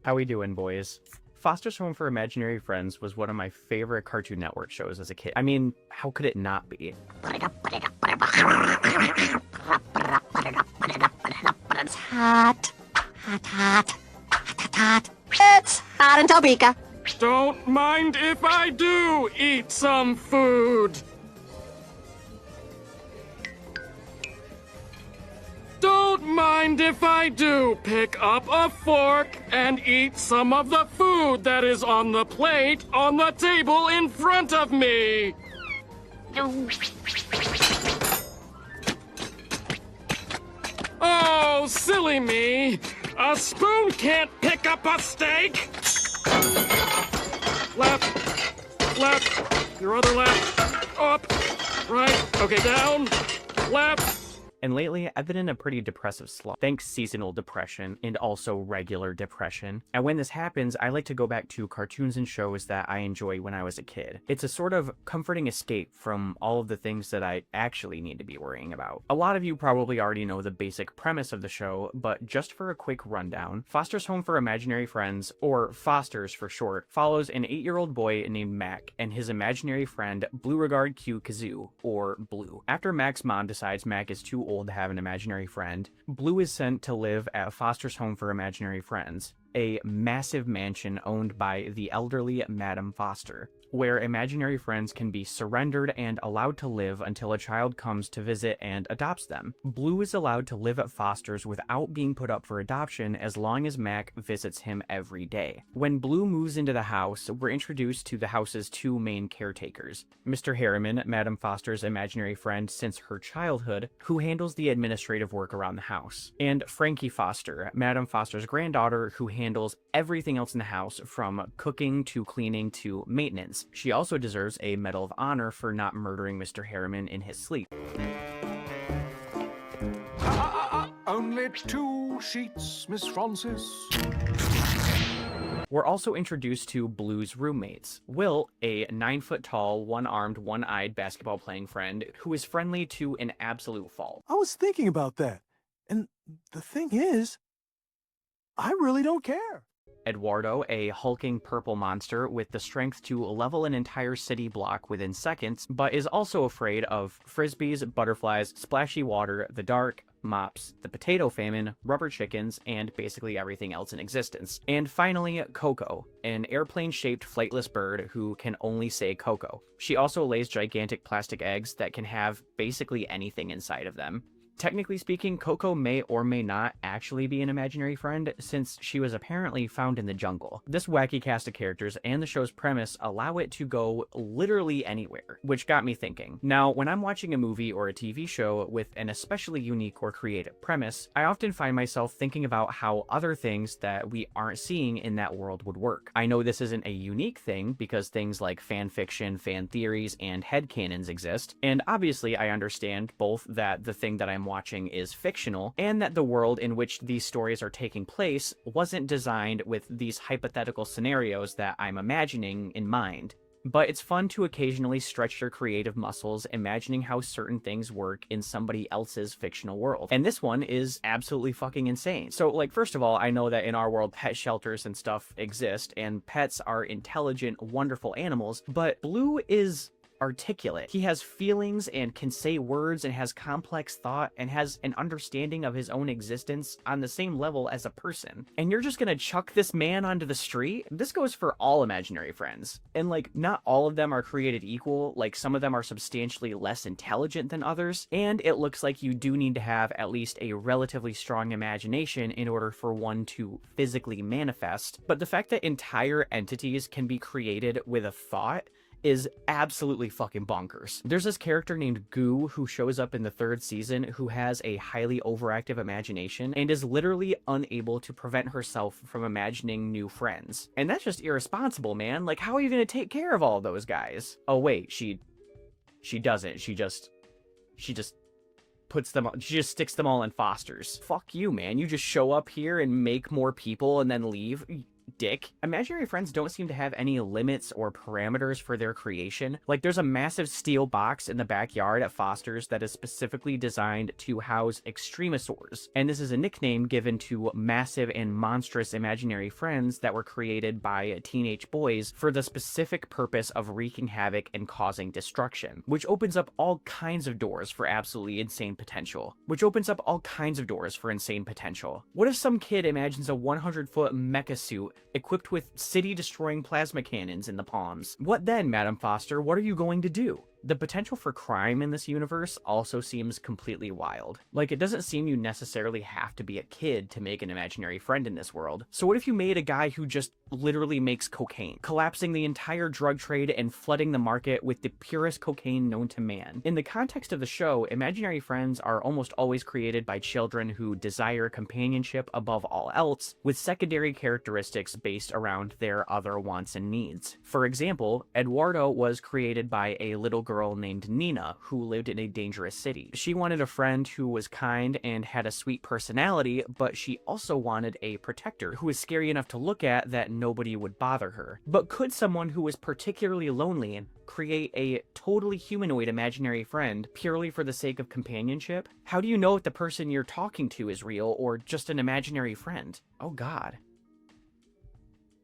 How we doing, boys? Foster's Home for Imaginary Friends was one of my favorite Cartoon Network shows as a kid. I mean, how could it not be? It's hot. Hot, hot. Hot, hot. It's hot in Topeka. Don't mind if I do eat some food. Don't mind if I do pick up a fork and eat some of the food that is on the plate on the table in front of me. Oh, silly me. A spoon can't pick up a steak. Left, your other left, up, right, okay, down, left. And lately, I've been in a pretty depressive slump, thanks seasonal depression and also regular depression. And when this happens, I like to go back to cartoons and shows that I enjoyed when I was a kid. It's a sort of comforting escape from all of the things that I actually need to be worrying about. A lot of you probably already know the basic premise of the show, but just for a quick rundown, Foster's Home for Imaginary Friends, or Fosters for short, follows an 8-year-old boy named Mac and his imaginary friend Beauregard Q Kazoo, or Blue. After Mac's mom decides Mac is too old to have an imaginary friend, Blue is sent to live at Foster's Home for Imaginary Friends, a massive mansion owned by the elderly Madam Foster, where imaginary friends can be surrendered and allowed to live until a child comes to visit and adopts them. Blue is allowed to live at Foster's without being put up for adoption as long as Mac visits him every day. When Blue moves into the house, we're introduced to the house's two main caretakers, Mr. Harriman, Madam Foster's imaginary friend since her childhood, who handles the administrative work around the house, and Frankie Foster, Madam Foster's granddaughter, who handles everything else in the house from cooking to cleaning to maintenance. She also deserves a Medal of Honor for not murdering Mr. Harriman in his sleep. Only 2 sheets, Miss Francis. We're also introduced to Blue's roommates. Will, a 9-foot-tall, one-armed, one-eyed basketball-playing friend who is friendly to an absolute fault. I was thinking about that. And the thing is, I really don't care. Eduardo, a hulking purple monster with the strength to level an entire city block within seconds, but is also afraid of frisbees, butterflies, splashy water, the dark, mops, the potato famine, rubber chickens, and basically everything else in existence. And finally, Coco, an airplane-shaped flightless bird who can only say Coco. She also lays gigantic plastic eggs that can have basically anything inside of them. Technically speaking, Coco may or may not actually be an imaginary friend, since she was apparently found in the jungle. This wacky cast of characters and the show's premise allow it to go literally anywhere, which got me thinking. Now, when I'm watching a movie or a TV show with an especially unique or creative premise, I often find myself thinking about how other things that we aren't seeing in that world would work. I know this isn't a unique thing, because things like fan fiction, fan theories, and headcanons exist, and obviously I understand both that the thing that I'm watching is fictional, and that the world in which these stories are taking place wasn't designed with these hypothetical scenarios that I'm imagining in mind. But it's fun to occasionally stretch your creative muscles imagining how certain things work in somebody else's fictional world. And this one is absolutely fucking insane. So, like, first of all, I know that in our world pet shelters and stuff exist, and pets are intelligent, wonderful animals, but Blue is articulate. He has feelings and can say words and has complex thought and has an understanding of his own existence on the same level as a person. And you're just gonna chuck this man onto the street? This goes for all imaginary friends. And like, not all of them are created equal, like some of them are substantially less intelligent than others, and it looks like you do need to have at least a relatively strong imagination in order for one to physically manifest. But the fact that entire entities can be created with a thought is absolutely fucking bonkers. There's this character named Goo who shows up in the 3rd season who has a highly overactive imagination and is literally unable to prevent herself from imagining new friends. And that's just irresponsible, man. Like, how are you gonna take care of all those guys? Oh wait, she doesn't. She just puts them, she just sticks them all in Fosters. Fuck you, man. You just show up here and make more people and then leave. dick. Imaginary friends don't seem to have any limits or parameters for their creation. Like, there's a massive steel box in the backyard at Foster's that is specifically designed to house extremosaurs, and this is a nickname given to massive and monstrous imaginary friends that were created by teenage boys for the specific purpose of wreaking havoc and causing destruction, which opens up all kinds of doors for absolutely insane potential. What if some kid imagines a 100-foot mecha suit equipped with city-destroying plasma cannons in the palms? What then, Madam Foster? What are you going to do? The potential for crime in this universe also seems completely wild. Like, it doesn't seem you necessarily have to be a kid to make an imaginary friend in this world. So what if you made a guy who just literally makes cocaine, collapsing the entire drug trade and flooding the market with the purest cocaine known to man? In the context of the show, imaginary friends are almost always created by children who desire companionship above all else, with secondary characteristics based around their other wants and needs. For example, Eduardo was created by a little girl named Nina who lived in a dangerous city. She wanted a friend who was kind and had a sweet personality, but she also wanted a protector who was scary enough to look at that nobody would bother her. But could someone who was particularly lonely create a totally humanoid imaginary friend purely for the sake of companionship? How do you know if the person you're talking to is real or just an imaginary friend? Oh God.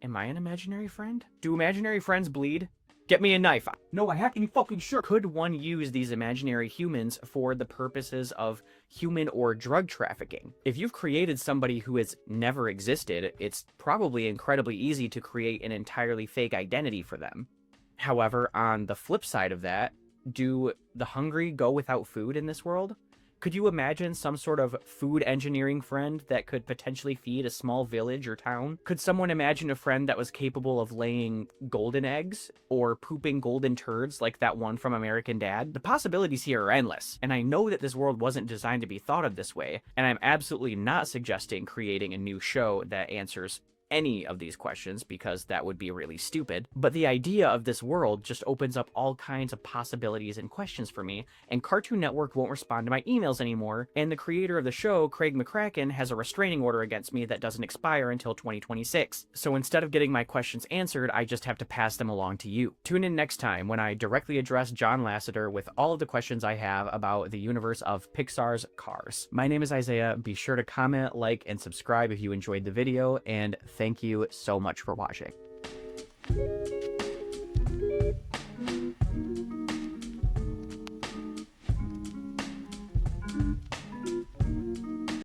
Am I an imaginary friend? Do imaginary friends bleed? Get me a knife. No, I have to be fucking sure. Could one use these imaginary humans for the purposes of human or drug trafficking? If you've created somebody who has never existed, it's probably incredibly easy to create an entirely fake identity for them. However, on the flip side of that, do the hungry go without food in this world? Could you imagine some sort of food engineering friend that could potentially feed a small village or town? Could someone imagine a friend that was capable of laying golden eggs or pooping golden turds like that one from American Dad? The possibilities here are endless, and I know that this world wasn't designed to be thought of this way, and I'm absolutely not suggesting creating a new show that answers any of these questions because that would be really stupid, but the idea of this world just opens up all kinds of possibilities and questions for me, and Cartoon Network won't respond to my emails anymore, and the creator of the show, Craig McCracken, has a restraining order against me that doesn't expire until 2026. So instead of getting my questions answered, I just have to pass them along to you. Tune in next time when I directly address John Lasseter with all of the questions I have about the universe of Pixar's Cars. My name is Isaiah. Be sure to comment, like, and subscribe if you enjoyed the video, and thank you so much for watching.